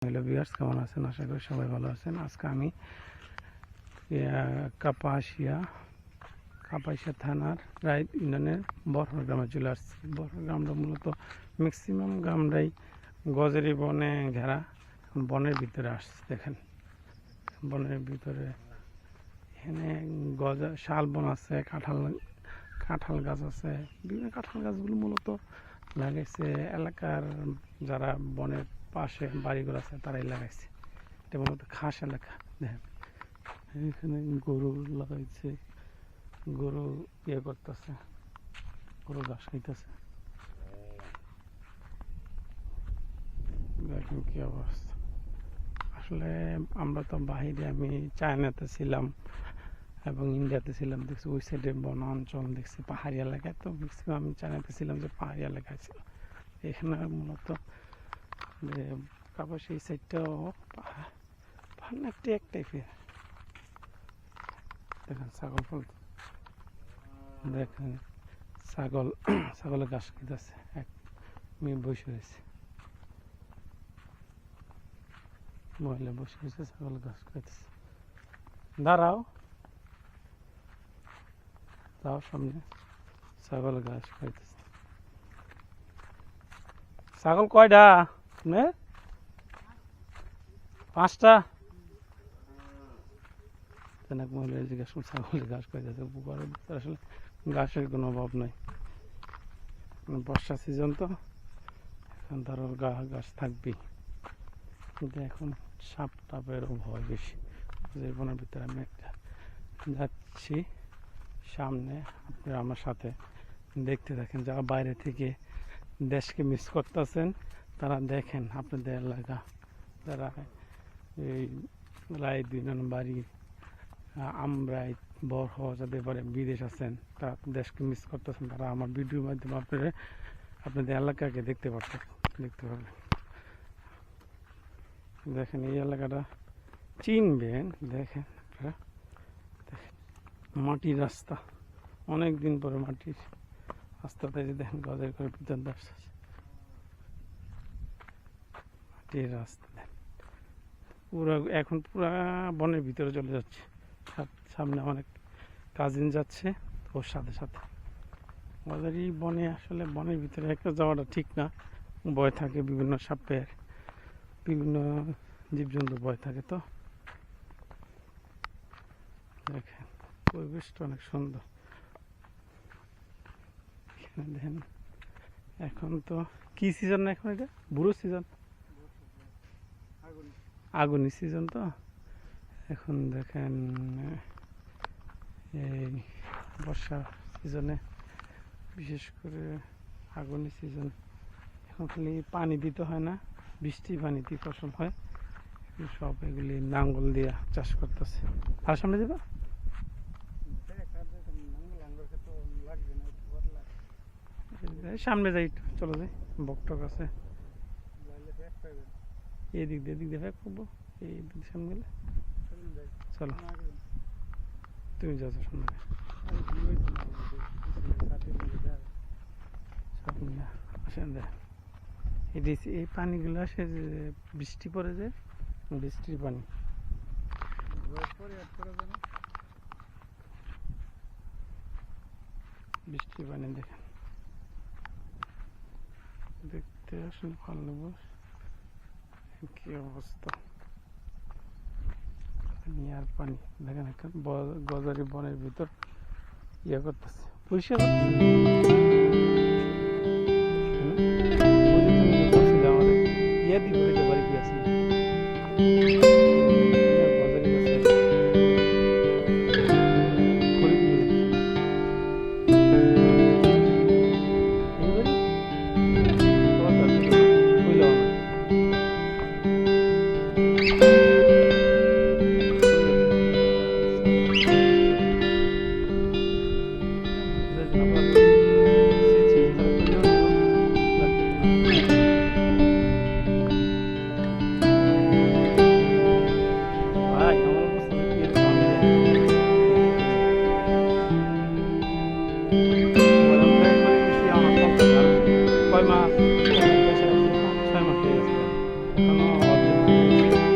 Hello viewers, কেমন আছেন? আশা করি সবাই ভালো আছেন। আজকে আমি কাপাসিয়া থানার রায় ইউনিয়নের বরহর গ্রামে চলে আসছি। বরহর গ্রামটা মূলত ম্যাক্সিমাম গ্রামটাই গজারি বনে ঘেরা, বনের ভিতরে আসছে। দেখেন বনের ভিতরে এখানে শাল বন আছে, কাঁঠাল গাছ আছে। বিভিন্ন কাঁঠাল গাছগুলো মূলত লাগাইছে এলাকার যারা বনের পাশে বাড়িঘর আছে তারাই লাগাইছে। এটা মূলত খাস এলাকা। দেখেন এখানে গরু লাগাইছে, গরু করতেছে, গরু ঘাস খাইতেছে। দেখেন কি অবস্থা। আসলে আমরা তো বাহিরে, আমি চায়নাতে ছিলাম এবং ইন্ডিয়াতে ছিলাম, দেখছি ওই সাইডে বন অঞ্চল দেখছি, পাহাড়ি এলাকায়। তো ম্যাক্সিমাম আমি চায়নাতে ছিলাম যে পাহাড়ি এলাকায় ছিল। এখানে মূলত কাপাসিয়া এই সাইডটাও পাহাড় না, এক টাইপের। দেখেন ছাগল ফল, দেখেন ছাগলের ঘাস খেতেছে, এক মেয়ে বসে রয়েছে, মহিলা বসে রয়েছে, ছাগলের ঘাস খাইতেছে। দাঁড়াও, যাও সামনে, ছাগল ঘাস খাইতেছে। ছাগল কয়টা? পাঁচটা। মহিলা জিজ্ঞাসা ছাগলের ঘাস খাইতেছে। আসলে ঘাসের কোনো অভাব নাই, বর্ষা সিজন তো, এখন ধরো ঘাস থাকবেই। কিন্তু এখন সাপ টাপেরও ভয় বেশি। জীবনের ভিতরে আমি একটা যাচ্ছি সামনে, আপনারা আমার সাথে দেখতে থাকেন। যারা বাইরে থেকে দেশকে মিস করতেছেন তারা দেখেন আপনাদের এলাকা, যারা এই রায় 2 নম্বর বাড়ি, আমরাই, বরহ, যাদের পরে বিদেশ আছেন, তারা দেশকে মিস করতেছেন, তারা আমার ভিডিওর মাধ্যমে আপনাদের এলাকাকে দেখতে পারবে। দেখেন এই এলাকাটা চিনবেন। দেখেন আপনারা, দেখেন মাটির রাস্তা, অনেক দিন পরে মাটির রাস্তাতে দেখেন গজের করে ভিতর আসছে, মাটির রাস্তা। পুরো এখন পুরা বনের ভিতরে চলে যাচ্ছে। সামনে অনেক কাজিন যাচ্ছে, ওর সাথে সাথে আমাদের এই বনে। আসলে বনের ভিতরে একটা যাওয়াটা ঠিক না, ভয় থাকে, বিভিন্ন সাপের, বিভিন্ন জীবজন্তু ভয় থাকে। তো দেখেন পরিবেশটা অনেক সুন্দর। এখানে দেখেন এখন তো কি সিজন না, এখন এটা বুড়ো সিজন, আগুনি সিজন। তো এখন দেখেন এই বর্ষা সিজনে, বিশেষ করে আগুনি সিজন, এখন খালি পানি দিতে হয় না, বৃষ্টি পানিতে ফসল হয়। সব এগুলি নাঙ্গল দিয়ে চাষ করতেছে। আর সামনে যাবা, সামনে যাই, চলো যাই, বকটক আছে এদিক দিয়ে ব্যাক করবো, এই দিক সামনে গেলে। চলো, তুমি যাচ্ছ সামনে। এই পানিগুলো আসে যে বৃষ্টি পড়ে, যে বৃষ্টির পানি, বৃষ্টির পানি। দেখেন দেখতে আসলে ভালো লাগবে। কি অবস্থা, আর পানি দেখেন, একটা গজারি বনের ভিতর করতেছে, পরিষ্কার করতেছে। আমাদের দিব বাড়ি গিয়েছি।